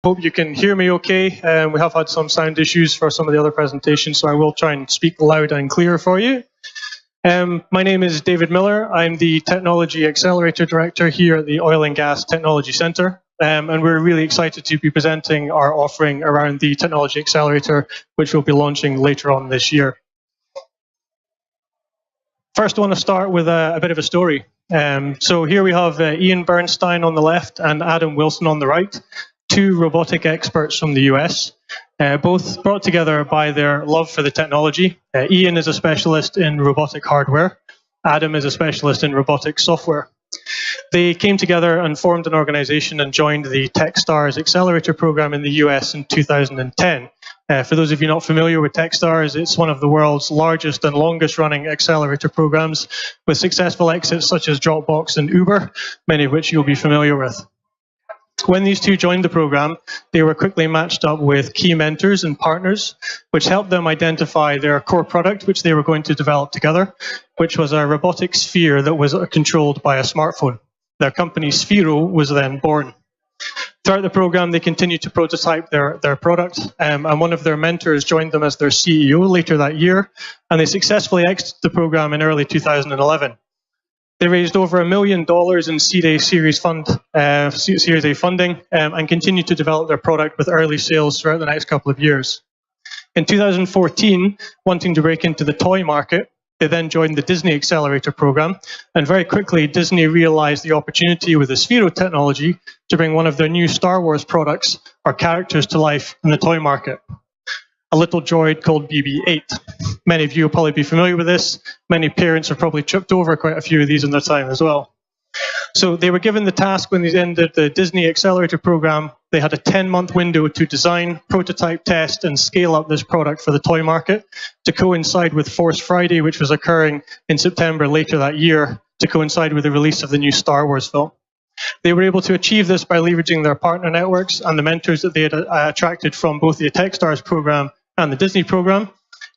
Hope you can hear me okay. We have had some sound issues for some of the other presentations, so I will try and speak loud and clear for you. My name is David Millar. I'm the Technology Accelerator Director here at the Oil and Gas Technology Centre. And we're really excited to be presenting our offering around the Technology Accelerator, which we'll be launching later on this year. First, I want to start with a bit of a story. So here we have Ian Bernstein on the left and Adam Wilson on the right, two robotic experts from the US, both brought together by their love for the technology. Ian is a specialist in robotic hardware. Adam is a specialist in robotic software. They came together and formed an organization and joined the TechStars Accelerator program in the US in 2010. For those of you not familiar with TechStars, it's one of the world's largest and longest running accelerator programs with successful exits such as Dropbox and Uber, many of which you'll be familiar with. When these two joined the program, they were quickly matched up with key mentors and partners, which helped them identify their core product, which they were going to develop together, which was a robotic sphere that was controlled by a smartphone. Their company, Sphero, was then born. Throughout the program, they continued to prototype their product, and one of their mentors joined them as their CEO later that year, and they successfully exited the program in early 2011. They raised over $1 million in Series A funding and continued to develop their product with early sales throughout the next couple of years. In 2014, wanting to break into the toy market, they then joined the Disney Accelerator program, and very quickly Disney realized the opportunity with the Sphero technology to bring one of their new Star Wars products or characters to life in the toy market. A little droid called BB-8. Many of you will probably be familiar with this. Many parents have probably tripped over quite a few of these in their time as well. So they were given the task when they ended the Disney Accelerator program. They had a 10-month window to design, prototype, test, and scale up this product for the toy market to coincide with Force Friday, which was occurring in September later that year, to coincide with the release of the new Star Wars film. They were able to achieve this by leveraging their partner networks and the mentors that they had attracted from both the TechStars program and the Disney program,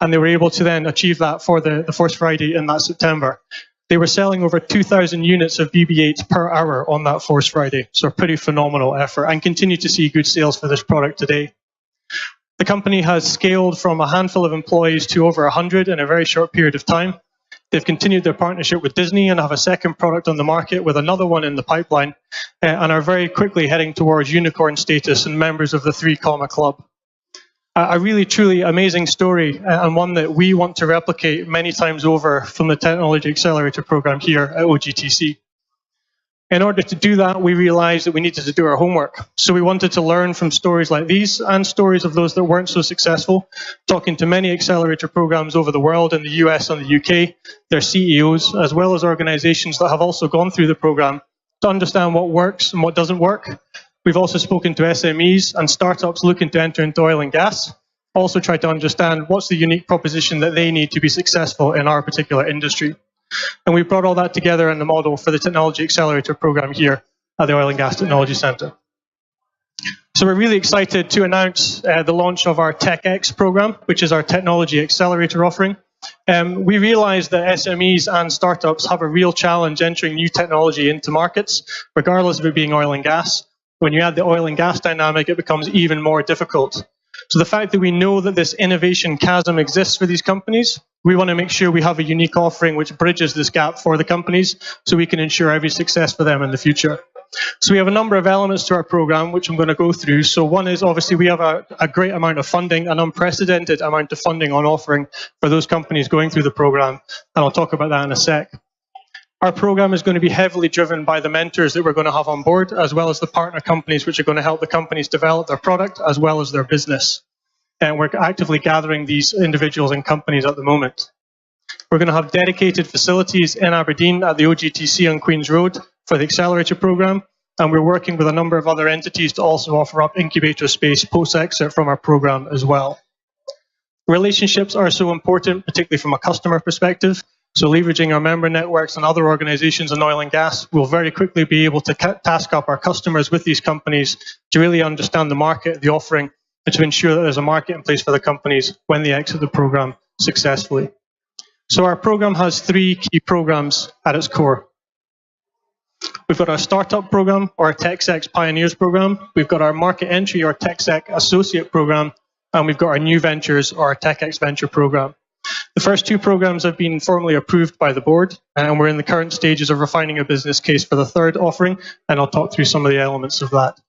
and they were able to then achieve that for the Force Friday in that September. They were selling over 2,000 units of BB-8 per hour on that Force Friday, so a pretty phenomenal effort, and continue to see good sales for this product today. The company has scaled from a handful of employees to over 100 in a very short period of time. They've continued their partnership with Disney and have a second product on the market with another one in the pipeline, and are very quickly heading towards unicorn status and members of the 3 Comma Club. A really, truly amazing story, and one that we want to replicate many times over from the Technology Accelerator program here at OGTC. In order to do that, we realized that we needed to do our homework. So we wanted to learn from stories like these and stories of those that weren't so successful, talking to many accelerator programs over the world in the US and the UK, their CEOs, as well as organizations that have also gone through the program to understand what works and what doesn't work. We've also spoken to SMEs and startups looking to enter into oil and gas, also try to understand what's the unique proposition that they need to be successful in our particular industry. And we brought all that together in the model for the Technology Accelerator program here at the Oil and Gas Technology Centre. So we're really excited to announce the launch of our TechX program, which is our Technology Accelerator offering. We realize that SMEs and startups have a real challenge entering new technology into markets, regardless of it being oil and gas. When you add the oil and gas dynamic, it becomes even more difficult. So the fact that we know that this innovation chasm exists for these companies, we want to make sure we have a unique offering which bridges this gap for the companies so we can ensure every success for them in the future. So we have a number of elements to our program, which I'm going to go through. So one is obviously we have a great amount of funding, an unprecedented amount of funding on offering for those companies going through the program, and I'll talk about that in a sec. Our program is going to be heavily driven by the mentors that we're going to have on board, as well as the partner companies, which are going to help the companies develop their product as well as their business. And we're actively gathering these individuals and companies at the moment. We're going to have dedicated facilities in Aberdeen at the OGTC on Queen's Road for the Accelerator program, and we're working with a number of other entities to also offer up incubator space post-exit from our program as well. Relationships are so important, particularly from a customer perspective. So leveraging our member networks and other organizations in oil and gas, we'll very quickly be able to task up our customers with these companies to really understand the market, the offering, and to ensure that there's a market in place for the companies when they exit the program successfully. So our program has 3 key programs at its core. We've got our startup program, or our TechX Pioneers program. We've got our market entry, or TechX Associate program, and we've got our new ventures, or our TechX Venture program. The first two programs have been formally approved by the board, and we're in the current stages of refining a business case for the third offering, and I'll talk through some of the elements of that.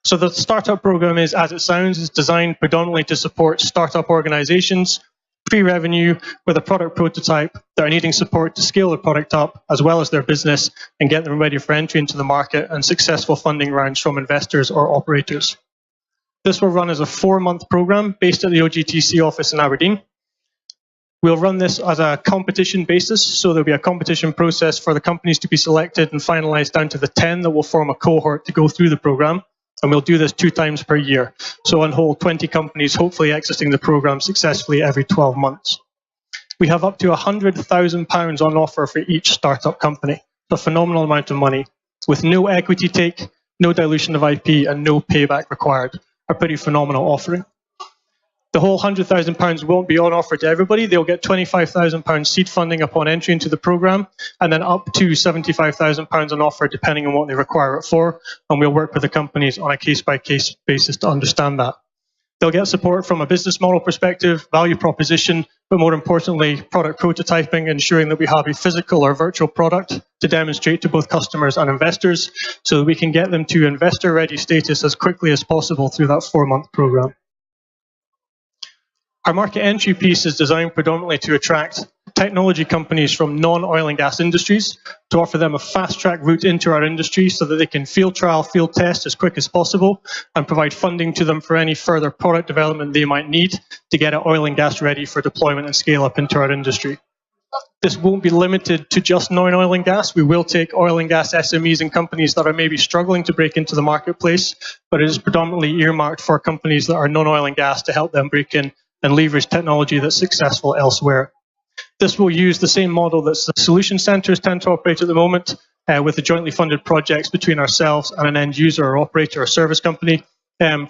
So the startup program is, as it sounds, is designed predominantly to support startup organizations, pre-revenue, with a product prototype that are needing support to scale the product up, as well as their business, and get them ready for entry into the market and successful funding rounds from investors or operators. This will run as a 4-month program based at the OGTC office in Aberdeen. We'll run this as a competition basis, so there'll be a competition process for the companies to be selected and finalised down to the 10 that will form a cohort to go through the programme, and we'll do this 2 times per year. So on whole, 20 companies hopefully exiting the programme successfully every 12 months. We have up to £100,000 on offer for each startup company, a phenomenal amount of money, with no equity take, no dilution of IP, and no payback required. A pretty phenomenal offering. The whole £100,000 won't be on offer to everybody. They'll get £25,000 seed funding upon entry into the programme, and then up to £75,000 on offer depending on what they require it for, and we'll work with the companies on a case-by-case basis to understand that. They'll get support from a business model perspective, value proposition, but more importantly, product prototyping, ensuring that we have a physical or virtual product to demonstrate to both customers and investors so that we can get them to investor-ready status as quickly as possible through that 4-month programme. Our market entry piece is designed predominantly to attract technology companies from non-oil and gas industries to offer them a fast-track route into our industry so that they can field trial, field test as quick as possible and provide funding to them for any further product development they might need to get it oil and gas ready for deployment and scale up into our industry. This won't be limited to just non-oil and gas. We will take oil and gas SMEs and companies that are maybe struggling to break into the marketplace, but it is predominantly earmarked for companies that are non-oil and gas to help them break in and leverage technology that's successful elsewhere. This will use the same model that the solution centres tend to operate at the moment, with the jointly funded projects between ourselves and an end user or operator or service company.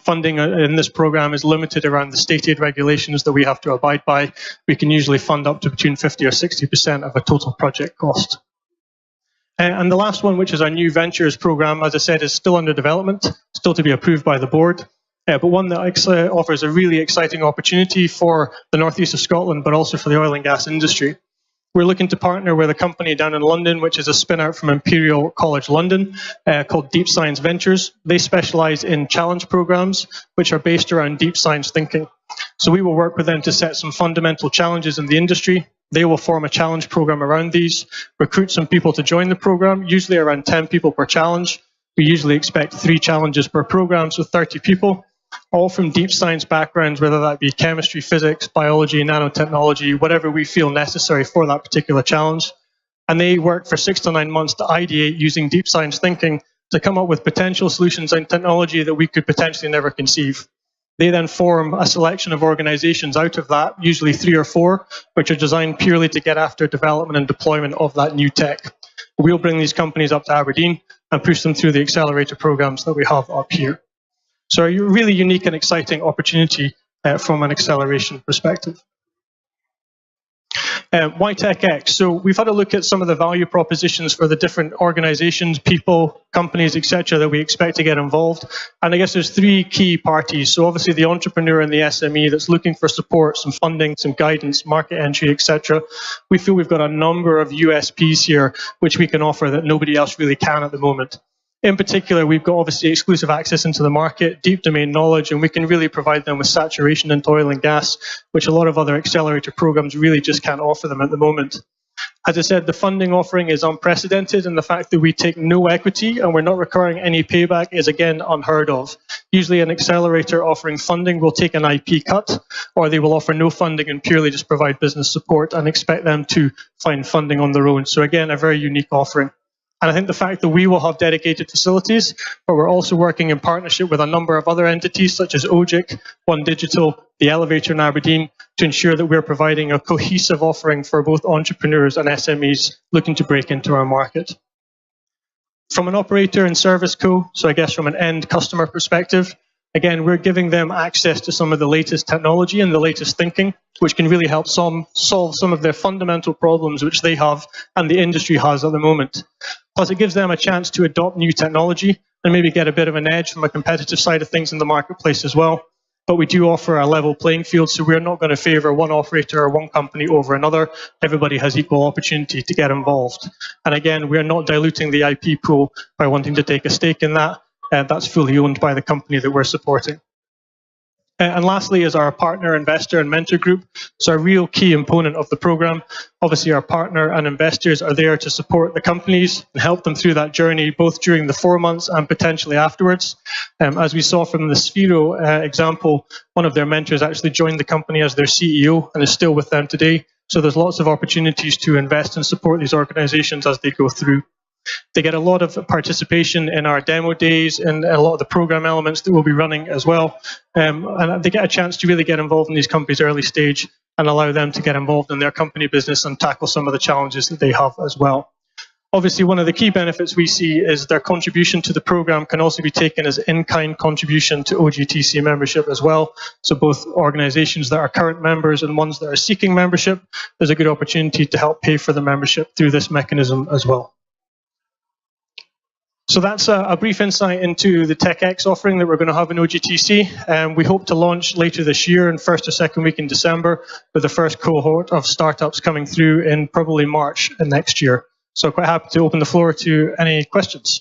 Funding in this programme is limited around the state aid regulations that we have to abide by. We can usually fund up to between 50 or 60% of a total project cost. And the last one, which is our new ventures programme, as I said, is still under development, still to be approved by the board. But one that offers a really exciting opportunity for the northeast of Scotland, but also for the oil and gas industry. We're looking to partner with a company down in London, which is a spin-out from Imperial College London, called Deep Science Ventures. They specialise in challenge programmes, which are based around deep science thinking. So we will work with them to set some fundamental challenges in the industry. They will form a challenge programme around these, recruit some people to join the programme, usually around 10 people per challenge. We usually expect 3 challenges per programme, so 30 people. All from deep science backgrounds, whether that be chemistry, physics, biology, nanotechnology, whatever we feel necessary for that particular challenge. And they work for 6 to 9 months to ideate using deep science thinking to come up with potential solutions and technology that we could potentially never conceive. They then form a selection of organizations out of that, usually 3 or 4, which are designed purely to get after development and deployment of that new tech. We'll bring these companies up to Aberdeen and push them through the Accelerator programs that we have up here. So a really unique and exciting opportunity from an acceleration perspective. Why TechX? So we've had a look at some of the value propositions for the different organizations, people, companies, etc. that we expect to get involved. And I guess there's 3 key parties. So obviously the entrepreneur and the SME that's looking for support, some funding, some guidance, market entry, etc. We feel we've got a number of USPs here which we can offer that nobody else really can at the moment. In particular, we've got obviously exclusive access into the market, deep domain knowledge, and we can really provide them with saturation into oil and gas, which a lot of other accelerator programs really just can't offer them at the moment. As I said, the funding offering is unprecedented, and the fact that we take no equity and we're not requiring any payback is again unheard of. Usually an accelerator offering funding will take an IP cut, or they will offer no funding and purely just provide business support and expect them to find funding on their own. So again, a very unique offering. And I think the fact that we will have dedicated facilities, but we're also working in partnership with a number of other entities such as OGIC, One Digital, the Elevator in Aberdeen, to ensure that we're providing a cohesive offering for both entrepreneurs and SMEs looking to break into our market. From an operator and service co, so I guess from an end customer perspective, Again, we're giving them access to some of the latest technology and the latest thinking, which can really help solve some of their fundamental problems which they have and the industry has at the moment. Plus, it gives them a chance to adopt new technology and maybe get a bit of an edge from a competitive side of things in the marketplace as well. But we do offer a level playing field, so we're not going to favour one operator or one company over another. Everybody has equal opportunity to get involved. And again, we're not diluting the IP pool by wanting to take a stake in that. That's fully owned by the company that we're supporting. And lastly is our partner, investor and mentor group. So a real key component of the program. Obviously our partner and investors are there to support the companies and help them through that journey, both during the 4 months and potentially afterwards. As we saw from the Sphero example, one of their mentors actually joined the company as their CEO and is still with them today. So there's lots of opportunities to invest and support these organizations as they go through. They get a lot of participation in our demo days and a lot of the program elements that we'll be running as well. And they get a chance to really get involved in these companies early stage and allow them to get involved in their company business and tackle some of the challenges that they have as well. Obviously, one of the key benefits we see is their contribution to the program can also be taken as in-kind contribution to OGTC membership as well. So both organizations that are current members and ones that are seeking membership, there's a good opportunity to help pay for the membership through this mechanism as well. So that's a brief insight into the TechX offering that we're going to have in OGTC. We hope to launch later this year in first or second week in December with the first cohort of startups coming through in probably March next year. So quite happy to open the floor to any questions.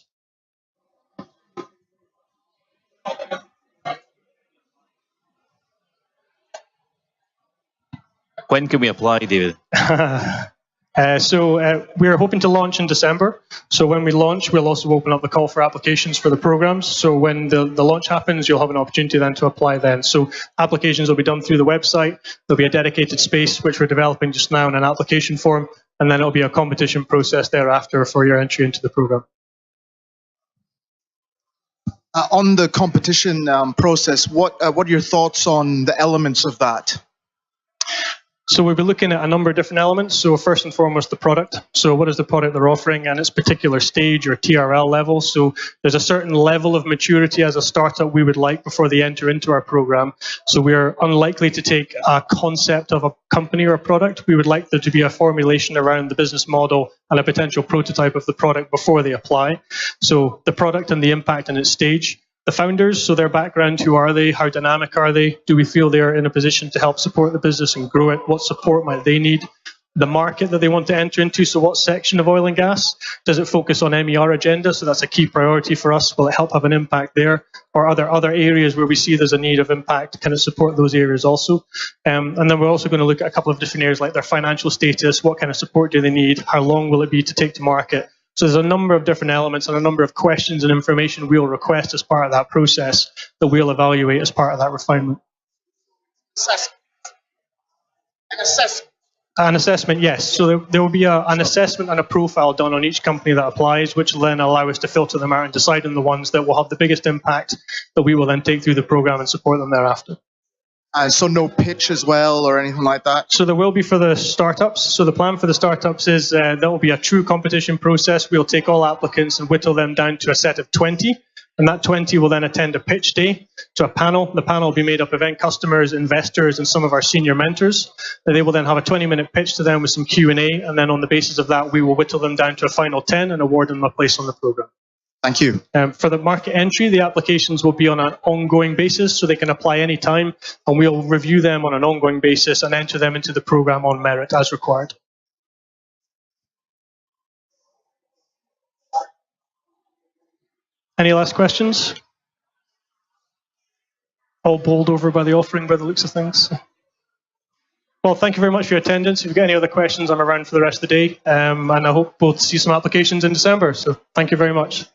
When can we apply, David? We're hoping to launch in December. So when we launch, we'll also open up the call for applications for the programs. So when the launch happens, you'll have an opportunity then to apply then. So applications will be done through the website. There'll be a dedicated space, which we're developing just now in an application form. And then it'll be a competition process thereafter for your entry into the program. On the competition process, what are your thoughts on the elements of that? So we'll be looking at a number of different elements. So first and foremost, the product. So what is the product they're offering and its particular stage or TRL level? So there's a certain level of maturity as a startup we would like before they enter into our program. So we're unlikely to take a concept of a company or a product. We would like there to be a formulation around the business model and a potential prototype of the product before they apply. So the product and the impact and its stage. The founders, so their background, who are they? How dynamic are they? Do we feel they're in a position to help support the business and grow it? What support might they need? The market that they want to enter into, so what section of oil and gas? Does it focus on MER agenda? So that's a key priority for us. Will it help have an impact there? Or are there other areas where we see there's a need of impact? Can it support those areas also? And then we're also going to look at a couple of different areas like their financial status. What kind of support do they need? How long will it be to take to market? So there's a number of different elements and a number of questions and information we'll request as part of that process that we'll evaluate as part of that refinement. An assessment, yes. So there will be an assessment and a profile done on each company that applies, which will then allow us to filter them out and decide on the ones that will have the biggest impact that we will then take through the program and support them thereafter. So no pitch as well or anything like that? So there will be for the startups. So the plan for the startups is there will be a true competition process. We'll take all applicants and whittle them down to a set of 20. And that 20 will then attend a pitch day to a panel. The panel will be made up of end customers, investors, and some of our senior mentors. And they will then have a 20-minute pitch to them with some Q&A. And then on the basis of that, we will whittle them down to a final 10 and award them a place on the program. Thank you. For the market entry, the applications will be on an ongoing basis, so they can apply any time, and we'll review them on an ongoing basis and enter them into the program on merit as required. Any last questions? All bowled over by the offering by the looks of things. Well, thank you very much for your attendance. If you've got any other questions, I'm around for the rest of the day, and I hope we'll see some applications in December. So thank you very much.